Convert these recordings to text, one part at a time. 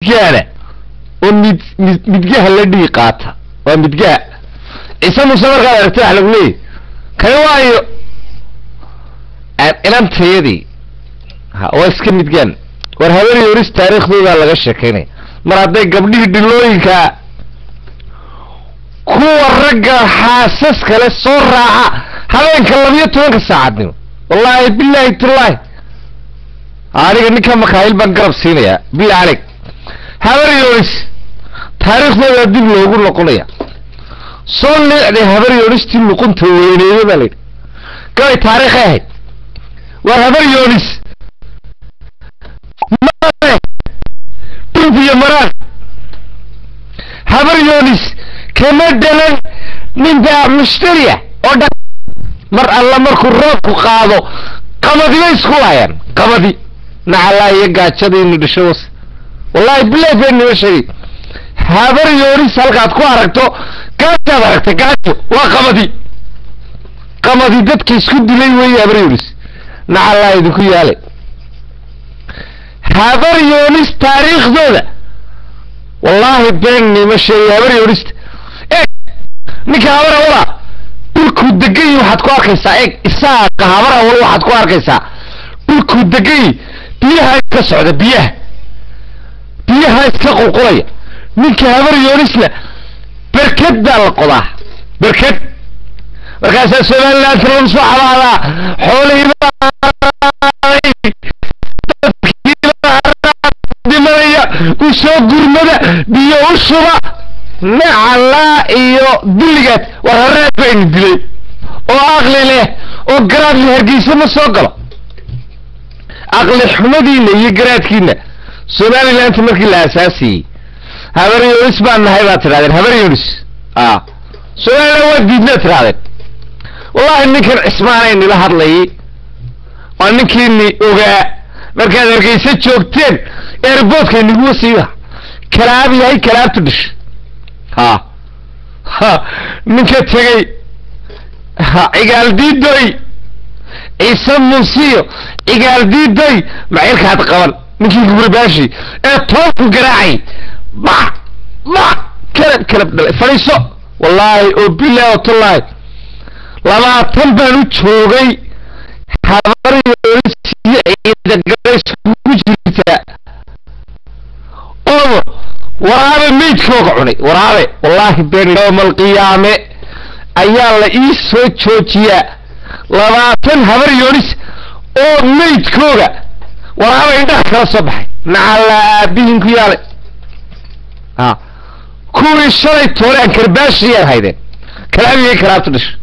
midgaana oo midgaha la dhiiqaata waa midgaha isa musamarka aragtay wax lagu leeyahay kay waayo inantayadii waa iska midgaan war haweeney yoris taariikhdooda laga sheekeynay mar hadday gabdhihii dhilooyinka kuwa ragga xaasas kale soo raaca habeenka 12 saacadnimo wallahi billahi tallahi aniga ninka makaayil baan garab siinaya billahi alayk haweeney yoris taariikhdooda dib loogu noqonaya soo leeyahay haweeney yoris tii luqunta weyneeyay baa leeyahay kay taariikh ahayd war haweeney yoris يا مران هبر يونس كما دلن من دا مشتريه او دا مر الله مركو روبكو قادو قمدي اسكوايان قمدي نعلا يغاچدي ندشوس والله بلا بين وشي هبر يونس halkaad ku aragto kaasad aragtay gaajo waa qamadi dadka isku dilay way hebr yonis nacala idinku yaalay هبر يونس تاريخ ذولا والله بيني مشي هبر يونس ايه نيك هبر ولا دلكو دغي waxaad ku arkaysaa eeg isaaq hبر wala waxaad ku arkaysaa dulku dagay biyaha ka socda biyaha iska qulqulaya ninka hبر يونس la barkada la qodaa barkad markaas Soomaaliland ron soo xalaala xoolaha وشو قرمدا بيو وشبا نعلا ايو دلقات وهرات بين دلي واغلي له وقراد لهرقيسة ما سوقلا اغلي حمدي لي قراد كينا سومالي لانت مركي الاساسي هبر يونس بان هايبات رادين هبر يونس سومالي وديدنا ترادين والله انك اسمعني لهاد لي وانك اني اوغا markaad argeysa joogteen airportka inagu siiba kalaab yahay kalaabtu dhish ninka tagay igaal diidoy isa musiyo igaal diidoy maciirkaad qaban ninkii gurbaashi ee toonku garaacay kalab dhalay fadhiiso wallaahi oo bilaahi oo tallahi 20 baan u joogay هبر يونس عيد قريش وجرتا او ورابي ميت فوق عني ورابي والله بين يوم القيامة ايال ايسو تشوتيا 20 هبر يونس او ميت كوغا ورابي عندها كلا صباحي نعلا بيهن كيالي كوي الشري تولي ان كرباشي يا هيدين كلامي كراتنش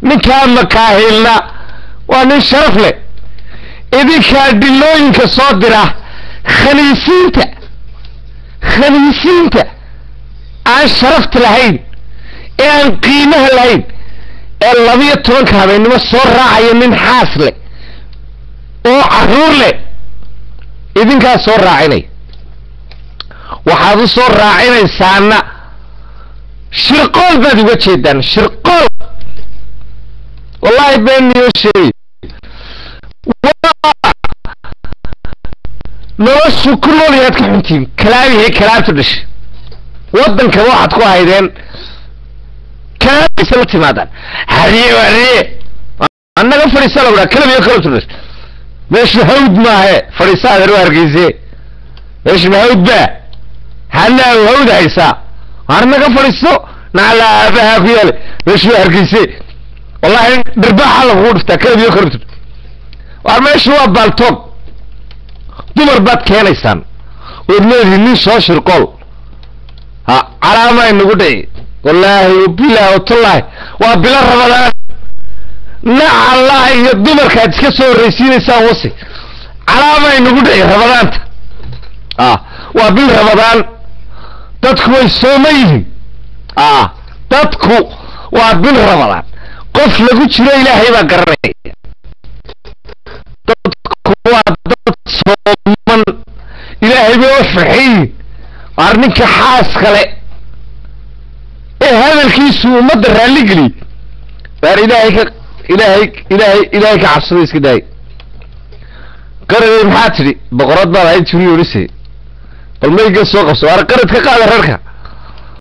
من كان مكاهلنا وانا شرف لي اذا كان دلوين كصادرة خليسينتا عن شرفت لهين ان قيمها لهين الذي يتركها بانما الصور راعي من حاصلي او عرور لي اذن كان صور راعيني وحاضر صور راعيني سانا شرقول بادي وجهدان شرقول والله بيني وشي نوشو كل اللي يتكحنتين كلامي هي كلام تدش ودن كواحد كوا هيدين كلام يسلتي ماذا هريه أنا قف فريسة ولا كلام يكلم تدش مش هود ما هي فريسة ذرو هرجيزي مش هود به هلا هود هيسا أنا قف فريسة نعلا بها فيها مش هرجيزي والله درباح على غور افتكر بيخرج وارماش هو بالطوق دمر بات كينيسان ودنيه ني سو شرقول على ما نغدي والله بالله والله وبلا رمضان لا الله يدمر كاد iska soo reeysinaysa wasi على ما نغدي رمضان waa bil ramadan dadku way soomayeen dadku waa bil ramadan qof lagu jiro ilaahay baa garanay dadku waa dad sooman ilaahay baa farxay arninka xaas kale ee hadalkiisu umada raali gali baa ilaahay ka cabsado iska day قرر محاتري بقرات بقى هاي تشري ورسي bal mayga soo qabso war qaradka qaada reerka